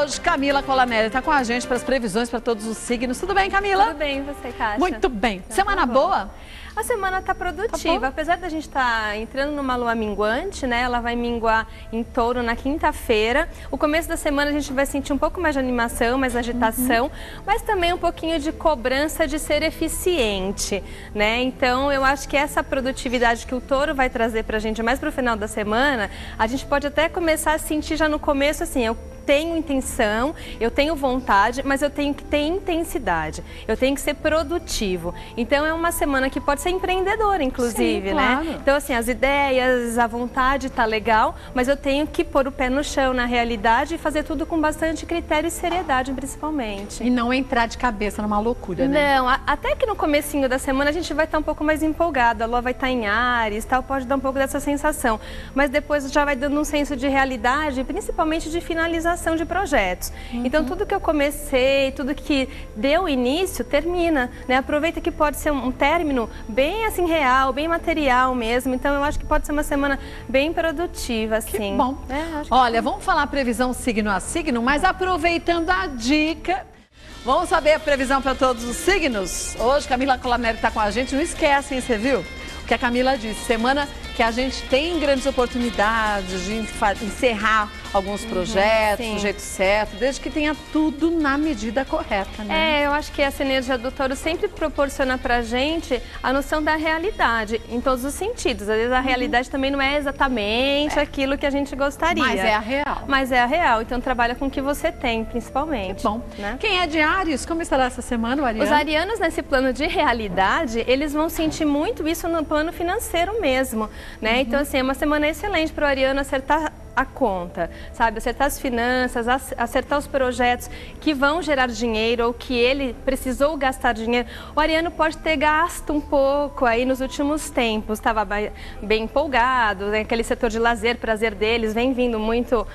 Hoje, Camila Colanelli está com a gente para as previsões para todos os signos. Tudo bem, Camila? Tudo bem, você, Kátia? Muito bem. Semana boa? A semana está produtiva, apesar da gente estar entrando numa lua minguante, né? Ela vai minguar em Touro na quinta-feira. O começo da semana a gente vai sentir um pouco mais de animação, mais agitação, mas também um pouquinho de cobrança de ser eficiente, né? Então eu acho que essa produtividade que o Touro vai trazer para a gente mais para o final da semana, a gente pode até começar a sentir já no começo assim, eu tenho intenção, eu tenho vontade, mas eu tenho que ter intensidade, eu tenho que ser produtivo. Então é uma semana que pode ser empreendedora, inclusive, sim, claro, né? Então assim, as ideias, a vontade tá legal, mas eu tenho que pôr o pé no chão na realidade e fazer tudo com bastante critério e seriedade, principalmente. E não entrar de cabeça numa loucura, né? Não, até que no comecinho da semana a gente vai estar um pouco mais empolgado, a lua vai estar em Áries, tal, pode dar um pouco dessa sensação, mas depois já vai dando um senso de realidade, principalmente de finalização de projetos. Então tudo que eu comecei, tudo que deu início, termina, né? Aproveita que pode ser um término bem assim real, bem material mesmo. Então eu acho que pode ser uma semana bem produtiva, assim. Que bom. Olha, vamos falar previsão signo a signo, mas aproveitando a dica, vamos saber a previsão para todos os signos? Hoje Camila Colanelli está com a gente, não esquece, hein, você viu? O que a Camila disse, semana que a gente tem grandes oportunidades de encerrar alguns projetos do jeito certo, desde que tenha tudo na medida correta, né? Eu acho que essa energia do Touro sempre proporciona pra gente a noção da realidade, em todos os sentidos. Às vezes a realidade também não é exatamente aquilo que a gente gostaria. Mas é a real. Mas é a real, então trabalha com o que você tem, principalmente. Que bom. Né? Quem é de Áries, como estará essa semana, o ariano? Os arianos, nesse plano de realidade, eles vão sentir muito isso no plano financeiro mesmo, né? Então, assim, é uma semana excelente para o ariano acertar a conta, sabe? Acertar as finanças, acertar os projetos que vão gerar dinheiro ou que ele precisou gastar dinheiro. O ariano pode ter gasto um pouco aí nos últimos tempos, estava bem empolgado, né? Aquele setor de lazer, prazer deles vem vindo muito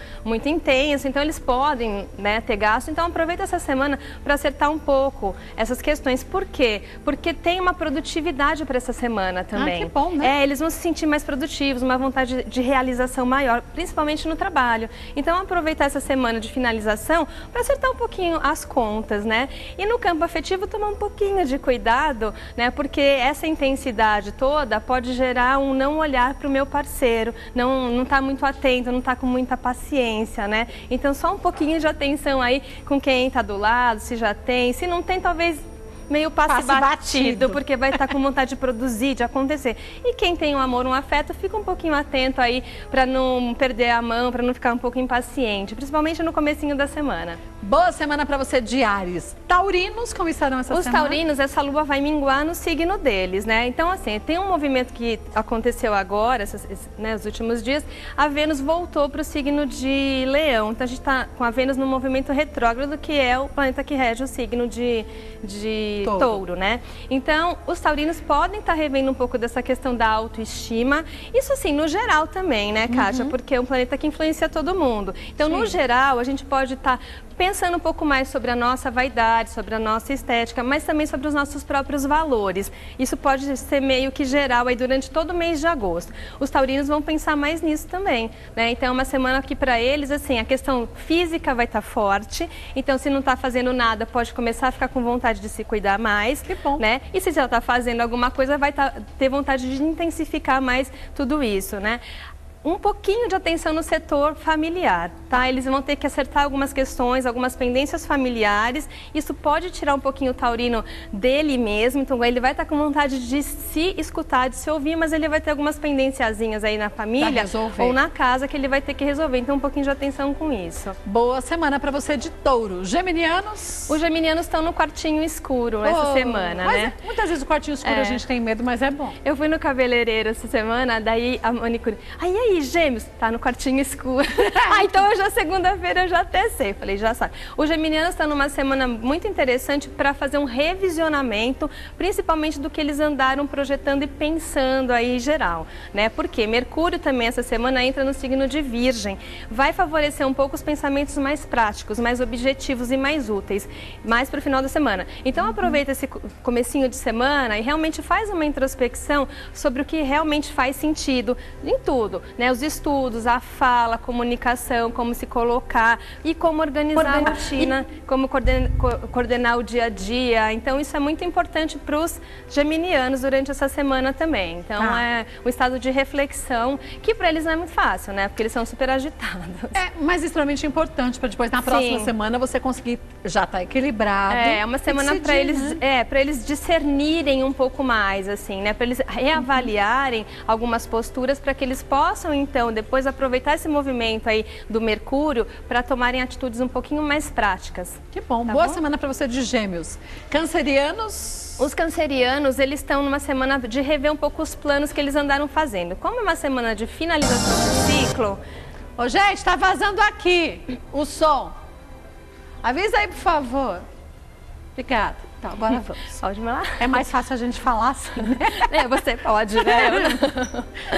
intenso, então eles podem, né, ter gasto. Então aproveita essa semana para acertar um pouco essas questões. Por quê? Porque tem uma produtividade para essa semana também. Ah, que bom, né? Eles vão se sentir mais produtivos, uma vontade de realização maior, principalmente no trabalho. Então aproveitar essa semana de finalização para acertar um pouquinho as contas, né? E no campo afetivo tomar um pouquinho de cuidado, né? Porque essa intensidade toda pode gerar um não olhar para o meu parceiro, não tá muito atento, não tá com muita paciência, né? Então só um pouquinho de atenção aí com quem tá do lado, se já tem, se não tem, talvez meio passe batido, porque vai estar com vontade de produzir, de acontecer. E quem tem um amor, um afeto, fica um pouquinho atento aí para não perder a mão, para não ficar um pouco impaciente, principalmente no comecinho da semana. Boa semana para você de Áries. Taurinos, como estarão essa semana? Os taurinos, essa lua vai minguar no signo deles, né? Então, assim, tem um movimento que aconteceu agora, né, nos últimos dias, a Vênus voltou para o signo de Leão. Então, a gente está com a Vênus no movimento retrógrado, que é o planeta que rege o signo de Touro, né? Então, os taurinos podem estar revendo um pouco dessa questão da autoestima. Isso, assim, no geral também, né, Kátia? Porque é um planeta que influencia todo mundo. Então, no geral, a gente pode estar pensando um pouco mais sobre a nossa vaidade, sobre a nossa estética, mas também sobre os nossos próprios valores. Isso pode ser meio que geral aí durante todo o mês de agosto. Os taurinos vão pensar mais nisso também, né? Então é uma semana que para eles, assim, a questão física vai estar forte. Então se não está fazendo nada, pode começar a ficar com vontade de se cuidar mais. Que bom. Né? E se já está fazendo alguma coisa, vai ter vontade de intensificar mais tudo isso, né? Um pouquinho de atenção no setor familiar, tá? Eles vão ter que acertar algumas questões, algumas pendências familiares. Isso pode tirar um pouquinho o taurino dele mesmo, então ele vai estar com vontade de se escutar, de se ouvir, mas ele vai ter algumas pendênciazinhas aí na família ou na casa que ele vai ter que resolver. Então um pouquinho de atenção com isso. Boa semana para você de Touro. Geminianos? Os geminianos estão no quartinho escuro essa semana, né? Muitas vezes o quartinho escuro a gente tem medo, mas é bom. Eu fui no cabeleireiro essa semana, daí a manicure... E aí, Gêmeos, tá no quartinho escuro. Então hoje é segunda-feira, eu já até sei. Falei, já sabe. O geminiano está numa semana muito interessante para fazer um revisionamento, principalmente do que eles andaram projetando e pensando aí em geral, né? Porque Mercúrio também essa semana entra no signo de Virgem. Vai favorecer um pouco os pensamentos mais práticos, mais objetivos e mais úteis, mais para o final da semana. Então aproveita esse comecinho de semana e realmente faz uma introspecção sobre o que realmente faz sentido em tudo. né, os estudos, a fala, a comunicação, como se colocar e como organizar a rotina, como coordenar o dia a dia. Então isso é muito importante para os geminianos durante essa semana também. Então é um estado de reflexão que para eles não é muito fácil, né? Porque eles são super agitados. Mas extremamente importante para depois na próxima semana você conseguir já estar equilibrado. É uma semana para eles, para eles discernirem um pouco mais, assim, né? Para eles reavaliarem algumas posturas para que eles possam então depois aproveitar esse movimento aí do Mercúrio para tomarem atitudes um pouquinho mais práticas. Que bom. Boa semana para você de Gêmeos. Cancerianos. Os cancerianos, eles estão numa semana de rever um pouco os planos que eles andaram fazendo. Como é uma semana de finalização do ciclo... Ô, gente, tá vazando aqui o som. Avisa aí, por favor. Obrigada. Então, agora vamos. Pode lá. É mais fácil a gente falar assim, né? Você pode, né?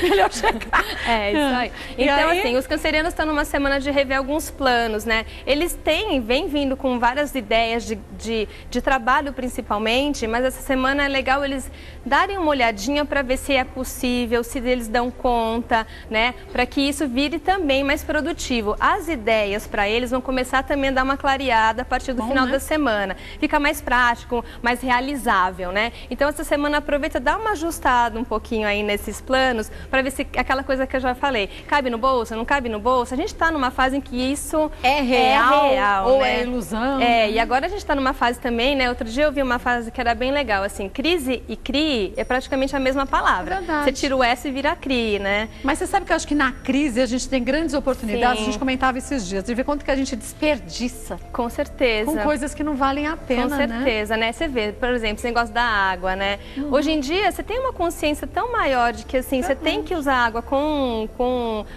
Melhor chegar. É, isso aí. Então, assim, os cancerianos estão numa semana de rever alguns planos, né? Eles vêm vindo com várias ideias de trabalho, principalmente, mas essa semana é legal eles darem uma olhadinha para ver se é possível, se eles dão conta, né? Para que isso vire também mais produtivo. As ideias para eles vão começar também a dar uma clareada a partir do final da semana. Fica mais prático, mais realizável, né? Então essa semana aproveita, dá uma ajustada um pouquinho aí nesses planos para ver se aquela coisa que eu já falei, cabe no bolso, não cabe no bolso. A gente está numa fase em que isso é real ou né? é ilusão. E agora a gente está numa fase também, né? Outro dia eu vi uma fase que era bem legal, assim, crise e CRI é praticamente a mesma palavra. Verdade. Você tira o S e vira CRI, né? Mas você sabe que eu acho que na crise a gente tem grandes oportunidades. Sim. A gente comentava esses dias, de ver quanto que a gente desperdiça. Com certeza. Com coisas que não valem a pena, Com certeza, né? Você vê, por exemplo, esse negócio da água, né? Hoje em dia, você tem uma consciência tão maior de que, assim, você tem que usar água com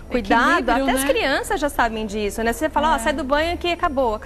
cuidado. Até as crianças já sabem disso, né? Você fala, ó, sai do banho que acabou.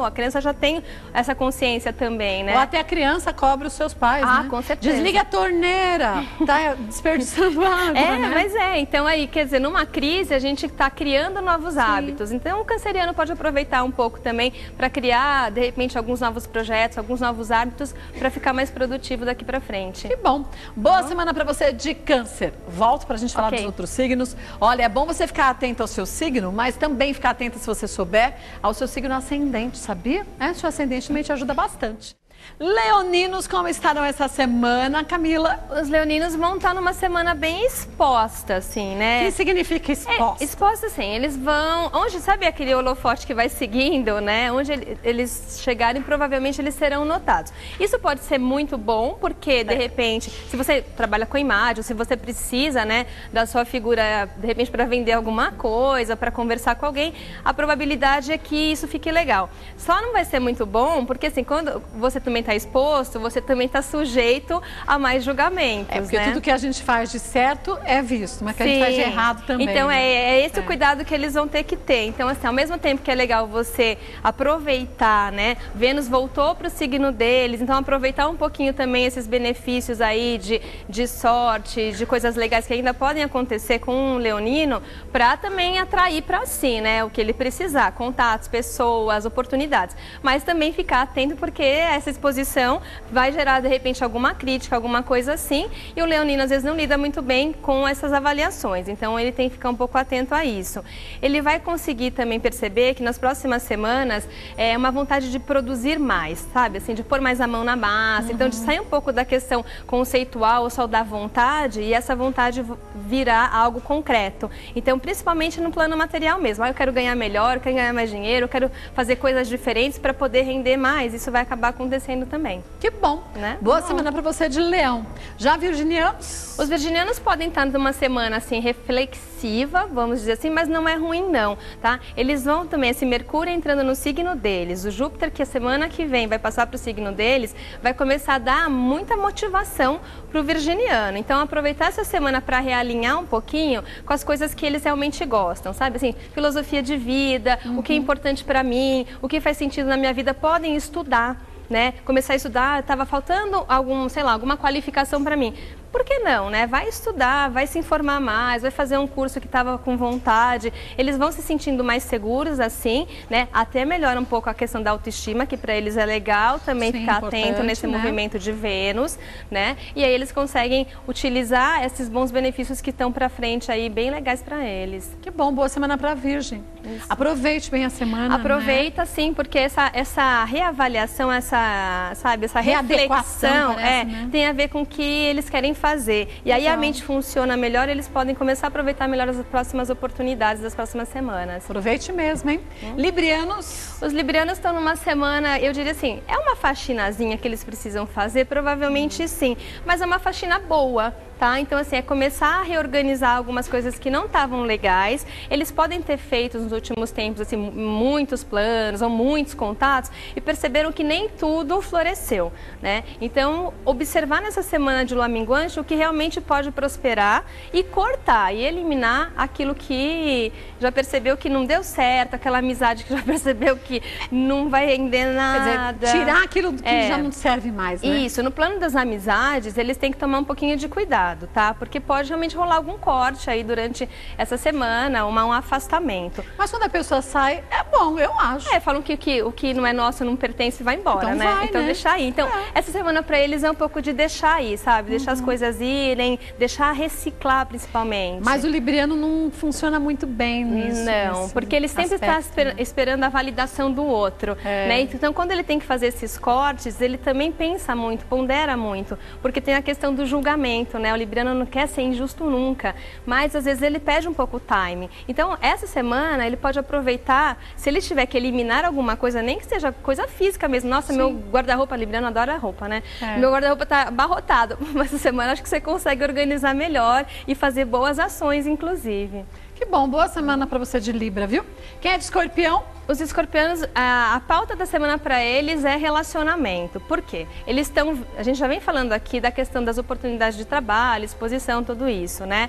A criança já tem essa consciência também, né? Ou até a criança cobra os seus pais, né? Com certeza. Desliga a torneira, tá desperdiçando água, né? Mas então aí, quer dizer, numa crise, a gente está criando novos hábitos. Então, o canceriano pode aproveitar um pouco também para criar, de repente, alguns novos projetos, alguns novos hábitos para ficar mais produtivo daqui para frente. Que bom. Boa semana para você de Câncer. Volto para a gente falar dos outros signos. Olha, é bom você ficar atento ao seu signo, mas também ficar atento, se você souber, ao seu signo ascendente, sabia? Seu ascendente também te ajuda bastante. Leoninos, como estarão essa semana, Camila? Os leoninos vão estar numa semana bem exposta, assim, né? O que significa exposta? Exposta, assim, eles vão... Onde, sabe aquele holofote que vai seguindo, né? Onde eles chegarem, provavelmente eles serão notados. Isso pode ser muito bom, porque, de repente, se você trabalha com imagem, se você precisa, né, da sua figura, de repente, para vender alguma coisa, para conversar com alguém, a probabilidade é que isso fique legal. Só não vai ser muito bom, porque, assim, quando você também está exposto, você também está sujeito a mais julgamentos. Porque tudo que a gente faz de certo é visto, mas que a gente faz de errado também. Então é esse o cuidado que eles vão ter que ter. Então, assim, ao mesmo tempo que é legal você aproveitar, né? Vênus voltou para o signo deles, então aproveitar um pouquinho também esses benefícios aí de sorte, de coisas legais que ainda podem acontecer com um leonino, para também atrair para si, né? O que ele precisar, contatos, pessoas, oportunidades. Mas também ficar atento, porque essa exposição vai gerar, de repente, alguma crítica, alguma coisa assim, e o leonino às vezes não lida muito bem com essas avaliações, então ele tem que ficar um pouco atento a isso. Ele vai conseguir também perceber que nas próximas semanas é uma vontade de produzir mais, sabe, assim, de pôr mais a mão na massa, então de sair um pouco da questão conceitual ou só da vontade, e essa vontade virar algo concreto. Então, principalmente no plano material mesmo, eu quero ganhar melhor, eu quero ganhar mais dinheiro, eu quero fazer coisas diferentes para poder render mais, isso vai acabar acontecendo também. Que bom, né? Boa semana para você de Leão. Já virginianos? Os virginianos podem estar numa semana assim reflexiva, vamos dizer assim, mas não é ruim não, tá? Eles vão também, esse Mercúrio entrando no signo deles, o Júpiter que a semana que vem vai passar para o signo deles, vai começar a dar muita motivação para o virginiano. Então aproveitar essa semana para realinhar um pouquinho com as coisas que eles realmente gostam, sabe? Assim, filosofia de vida, o que é importante para mim, o que faz sentido na minha vida, podem estudar. Né? Começar a estudar, estava faltando alguma qualificação para mim. por que não, né? Vai estudar, vai se informar mais, vai fazer um curso que estava com vontade. Eles vão se sentindo mais seguros assim, né? Até melhora um pouco a questão da autoestima, que para eles é legal também ficar atento nesse movimento de Vênus, né? E aí eles conseguem utilizar esses bons benefícios que estão para frente aí, bem legais para eles. Que bom, boa semana para Virgem. Isso. Aproveite bem a semana. Aproveita, né? Sim, porque essa reavaliação, essa reflexão parece, né? Tem a ver com o que eles querem fazer. E aí a mente funciona melhor, eles podem começar a aproveitar melhor as próximas oportunidades das próximas semanas. Aproveite mesmo, hein? Librianos? Os librianos estão numa semana, eu diria assim, é uma faxinazinha que eles precisam fazer? Provavelmente sim, mas é uma faxina boa. Tá? Então, assim, é começar a reorganizar algumas coisas que não estavam legais. Eles podem ter feito nos últimos tempos, assim, muitos planos ou muitos contatos e perceberam que nem tudo floresceu, né? Então, observar nessa semana de lua minguante o que realmente pode prosperar e cortar e eliminar aquilo que já percebeu que não deu certo, aquela amizade que já percebeu que não vai render nada. Quer dizer, tirar aquilo que já não serve mais, né? Isso, no plano das amizades, eles têm que tomar um pouquinho de cuidado. Tá? Porque pode realmente rolar algum corte aí durante essa semana, um afastamento. Mas quando a pessoa sai, é bom, eu acho. Falam que o que não é nosso não pertence vai embora, então né? Então deixar aí. Então, essa semana para eles é um pouco de deixar aí, sabe? Deixar as coisas irem, deixar reciclar principalmente. Mas o libriano não funciona muito bem nisso. Não, porque ele sempre está esperando a validação do outro, né? Então, quando ele tem que fazer esses cortes, ele também pensa muito, pondera muito, porque tem a questão do julgamento, né? O libriano não quer ser injusto nunca, mas às vezes ele perde um pouco o time. Então, essa semana ele pode aproveitar, se ele tiver que eliminar alguma coisa, nem que seja coisa física mesmo. Nossa, meu guarda-roupa, libriano adora roupa, né? Meu guarda-roupa tá abarrotado, mas essa semana acho que você consegue organizar melhor e fazer boas ações, inclusive. Que bom, boa semana para você de Libra, viu? Quem é de Escorpião? Os escorpianos, a pauta da semana para eles é relacionamento. Por quê? Eles estão, a gente já vem falando aqui da questão das oportunidades de trabalho, exposição, tudo isso, né?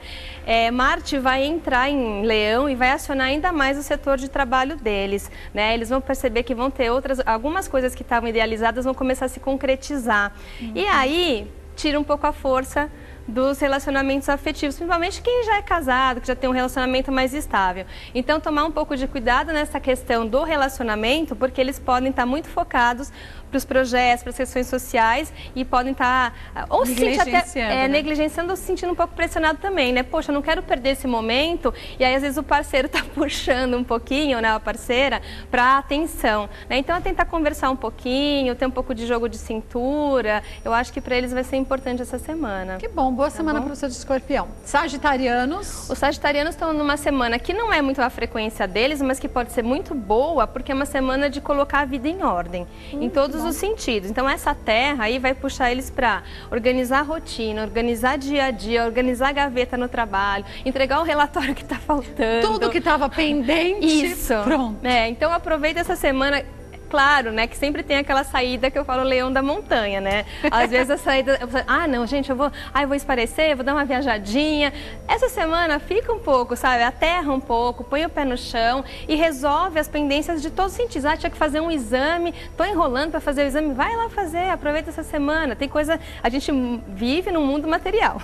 Marte vai entrar em Leão e vai acionar ainda mais o setor de trabalho deles, né? Eles vão perceber que vão ter algumas coisas que estavam idealizadas vão começar a se concretizar. E aí, tira um pouco a força dos relacionamentos afetivos, principalmente quem já é casado, que já tem um relacionamento mais estável. Então, tomar um pouco de cuidado nessa questão do relacionamento, porque eles podem estar muito focados para os projetos, para as questões sociais e podem estar ou se sentir até negligenciando ou se sentindo um pouco pressionado também, né? Poxa, eu não quero perder esse momento e aí às vezes o parceiro está puxando um pouquinho, né, a parceira, para atenção, né? Então é tentar conversar um pouquinho, ter um pouco de jogo de cintura. Eu acho que para eles vai ser importante essa semana. Que bom, boa semana para você de Escorpião. Sagitarianos? Os sagitarianos estão numa semana que não é muito a frequência deles, mas que pode ser muito boa, porque é uma semana de colocar a vida em ordem, em todos os sentidos. Então essa terra aí vai puxar eles para organizar a rotina, organizar dia a dia, organizar a gaveta no trabalho, entregar o relatório que está faltando. Tudo que estava pendente. Isso. Pronto. Então aproveita essa semana. Claro, né, que sempre tem aquela saída que eu falo leão da montanha, né? Às vezes a saída, não, gente, eu vou esparecer, vou dar uma viajadinha. Essa semana fica um pouco, sabe, aterra um pouco, põe o pé no chão e resolve as pendências de todos os sentidos. Tinha que fazer um exame, tô enrolando para fazer o exame, vai lá fazer, aproveita essa semana. Tem coisa, a gente vive num mundo material.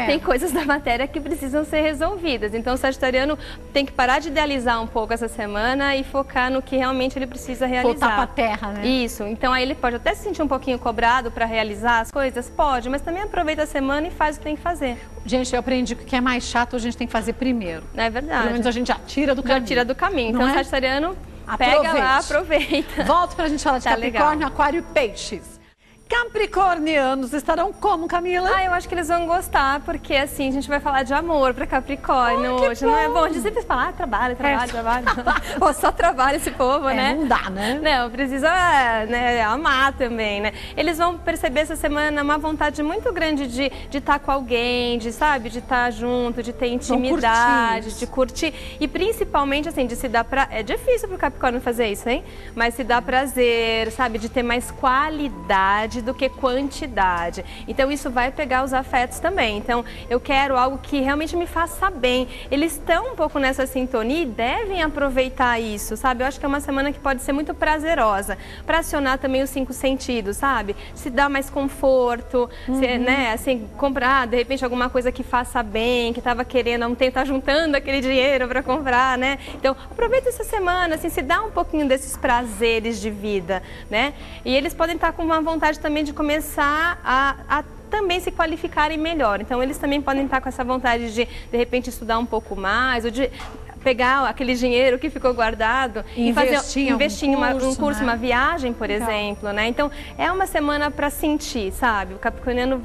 Tem coisas da matéria que precisam ser resolvidas. Então o sagitariano tem que parar de idealizar um pouco essa semana e focar no que realmente ele precisa realizar. Para a terra, né? Isso, então aí ele pode até se sentir um pouquinho cobrado para realizar as coisas, pode, mas também aproveita a semana e faz o que tem que fazer. Gente, eu aprendi que o que é mais chato a gente tem que fazer primeiro. É verdade. Pelo menos a gente já tira do caminho. Já tira do caminho. Então o sagitariano pega lá, aproveita. Volto para a gente falar de Capricórnio, legal. Aquário e Peixes. Capricornianos estarão como, Camila? Eu acho que eles vão gostar, porque assim, a gente vai falar de amor para Capricórnio hoje, não é bom? A gente sempre fala, trabalho. Ou só trabalho esse povo, né? Não dá, né? Não, precisa amar também, né? Eles vão perceber essa semana uma vontade muito grande de estar com alguém, de estar junto, de ter intimidade, de curtir. E principalmente, assim, de se dar é difícil pro Capricórnio fazer isso, hein? Mas se dar prazer, sabe? De ter mais qualidade qualidade do que quantidade. Então isso vai pegar os afetos também. Então eu quero algo que realmente me faça bem. Eles estão um pouco nessa sintonia e devem aproveitar isso, sabe? Eu acho que é uma semana que pode ser muito prazerosa, para acionar também os 5 sentidos, sabe? Se dá mais conforto, né? Assim, comprar de repente alguma coisa que faça bem, que estava querendo há um tempo, tá juntando aquele dinheiro para comprar, né? Então aproveita essa semana, assim, se dá um pouquinho desses prazeres de vida, né? E eles podem estar com uma vontade também de começar a também se qualificarem melhor. Então eles também podem estar com essa vontade de repente estudar um pouco mais, ou de pegar aquele dinheiro que ficou guardado e investir em um curso, uma viagem, por exemplo, né? Então é uma semana para sentir, sabe? O capricorniano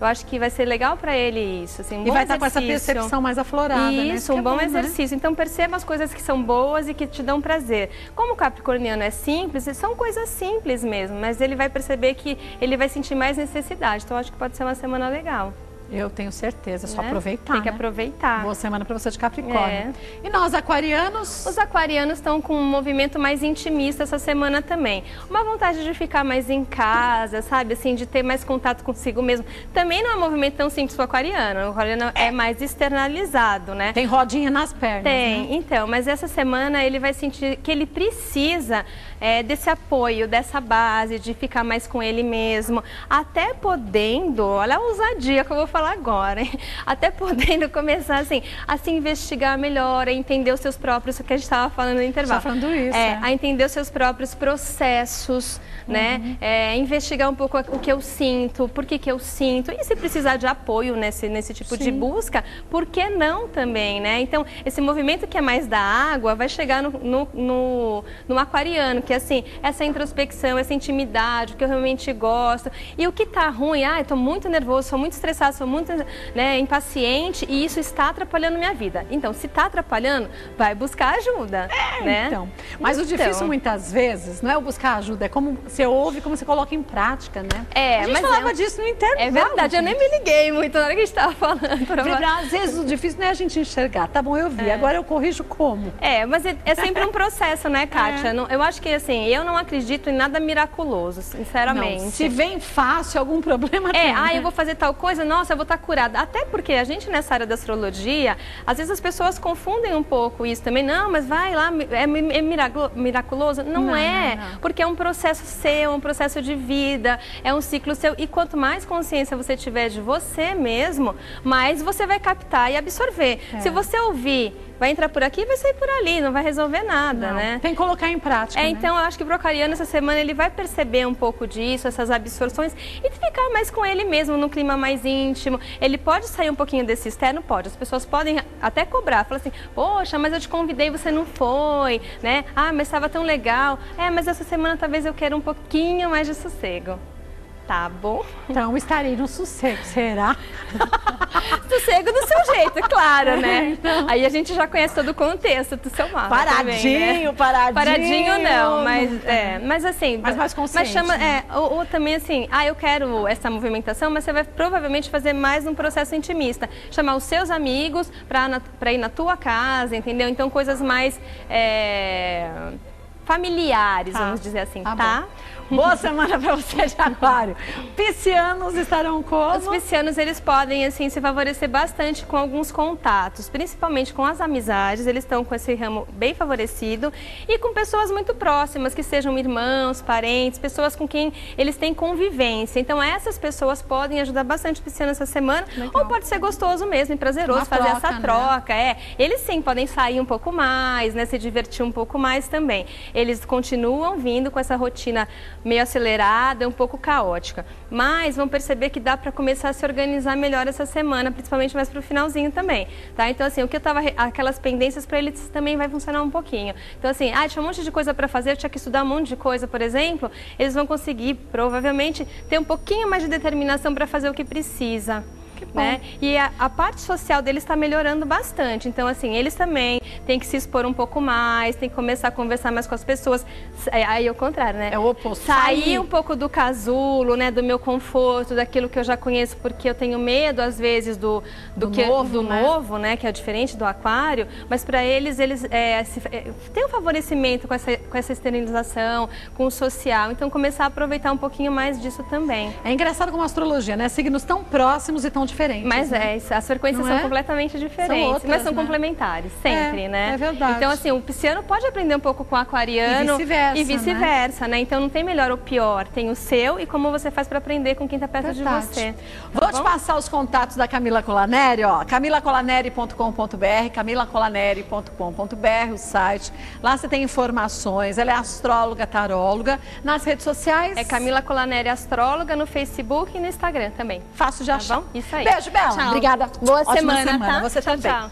eu acho que vai ser legal para ele isso, assim, um bom vai estar com essa percepção mais aflorada, né? Isso, um bom exercício. Então perceba as coisas que são boas e que te dão prazer. Como o capricorniano é simples, são coisas simples mesmo, mas ele vai perceber que ele vai sentir mais necessidade. Então acho que pode ser uma semana legal. Eu tenho certeza, é só aproveitar. Tem que aproveitar. Boa semana para você de Capricórnio. E nós, aquarianos? Os aquarianos estão com um movimento mais intimista essa semana também. Uma vontade de ficar mais em casa, sabe? Assim, de ter mais contato consigo mesmo. Também não é um movimento tão simples para o aquariano. O aquariano é mais externalizado, né? Tem rodinha nas pernas, Tem, né? Então, mas essa semana ele vai sentir que ele precisa desse apoio, dessa base, de ficar mais com ele mesmo. Até podendo, olha a ousadia que eu vou falar agora, hein? Até podendo começar assim, a se investigar melhor, a entender os seus próprios, o que a gente estava falando no intervalo. Está falando isso, a entender os seus próprios processos, né? Investigar um pouco o que eu sinto, por que eu sinto, e se precisar de apoio nesse tipo de busca, por que não também, né? Então, esse movimento que é mais da água vai chegar no aquariano, que é assim, essa introspecção, essa intimidade, o que eu realmente gosto, e o que tá ruim, eu tô muito nervoso, sou muito estressado, sou muito impaciente, e isso está atrapalhando minha vida. Então, se está atrapalhando, vai buscar ajuda, né? Então, mas o difícil muitas vezes não é o buscar ajuda, é como você ouve, como você coloca em prática, né? A gente falava disso no intervalo. É verdade, eu nem me liguei muito na hora que a gente estava falando. Às vezes o difícil não é a gente enxergar, tá bom, eu vi, agora eu corrijo como? Mas é sempre um processo, né, Kátia? Eu acho que, assim, eu não acredito em nada miraculoso, sinceramente. Não, se vem fácil, algum problema tem. Eu vou fazer tal coisa, nossa, eu vou estar curada. Até porque a gente, nessa área da astrologia, às vezes as pessoas confundem um pouco isso também. Não, mas vai lá, é miraculoso? Não é, porque é um processo seu, um processo de vida, é um ciclo seu. E quanto mais consciência você tiver de você mesmo, mais você vai captar e absorver. Se você ouvir, vai entrar por aqui e vai sair por ali, não vai resolver nada, né? Tem que colocar em prática, né? Então, eu acho que o aquariano, essa semana, ele vai perceber um pouco disso, essas absorções, e ficar mais com ele mesmo, num clima mais íntimo. Ele pode sair um pouquinho desse externo? Pode. As pessoas podem até cobrar, falar assim, poxa, mas eu te convidei e você não foi, né? Mas estava tão legal. Mas essa semana talvez eu queira um pouquinho mais de sossego. Tá bom. Então, estarei no sossego, será? Sossego do seu jeito, claro, né? Então. Aí a gente já conhece todo o contexto do seu mapa. Paradinho, também, né? Paradinho não, mas assim... Mas mais consciente. Mas chama, ou também assim, eu quero essa movimentação, mas você vai provavelmente fazer mais um processo intimista. Chamar os seus amigos pra ir na tua casa, entendeu? Então, coisas mais familiares, vamos dizer assim, tá? Boa semana para você de Aquário. Piscianos estarão como? Os piscianos, eles podem, assim, se favorecer bastante com alguns contatos, principalmente com as amizades. Eles estão com esse ramo bem favorecido e com pessoas muito próximas, que sejam irmãos, parentes, pessoas com quem eles têm convivência. Então, essas pessoas podem ajudar bastante o pisciano essa semana. Legal. Ou pode ser gostoso mesmo e prazeroso fazer essa troca. Eles sim podem sair um pouco mais, né, se divertir um pouco mais também. Eles continuam vindo com essa rotina meio acelerada, um pouco caótica. Mas vão perceber que dá para começar a se organizar melhor essa semana, principalmente mais para o finalzinho também, tá? Então, assim, o que eu tava, aquelas pendências para eles também vai funcionar um pouquinho. Então, assim, tinha um monte de coisa para fazer, eu tinha que estudar um monte de coisa, por exemplo, eles vão conseguir, provavelmente, ter um pouquinho mais de determinação para fazer o que precisa. Né? E a parte social deles está melhorando bastante. Então, assim, eles também tem que se expor um pouco mais, tem que começar a conversar mais com as pessoas. Aí é o contrário, né? É o oposto. Sair um pouco do casulo, né? Do meu conforto, daquilo que eu já conheço, porque eu tenho medo, às vezes, do novo, né? Que é diferente do aquário, mas para eles têm um favorecimento com essa esterilização, com o social, então começar a aproveitar um pouquinho mais disso também. É engraçado como a astrologia, né? Signos tão próximos e tão diferentes. Mas né? As frequências são completamente diferentes, são outras, mas são né? complementares, sempre, né? É verdade. Então, assim, o pisciano pode aprender um pouco com o aquariano e vice-versa, né? Então não tem melhor ou pior, tem o seu e como você faz para aprender com quem está perto de você. Vou te passar os contatos da Camila Colaneri, ó, camilacolaneri.com.br, camilacolaneri.com.br, o site. Lá você tem informações, ela é astróloga, taróloga. Nas redes sociais? É Camila Colaneri Astróloga no Facebook e no Instagram também. Fácil de achar. Tá bom? Isso aí. Beijo, Bela. Tchau. Obrigada. Boa Ótima semana, tá? Você Tchau, também. tchau.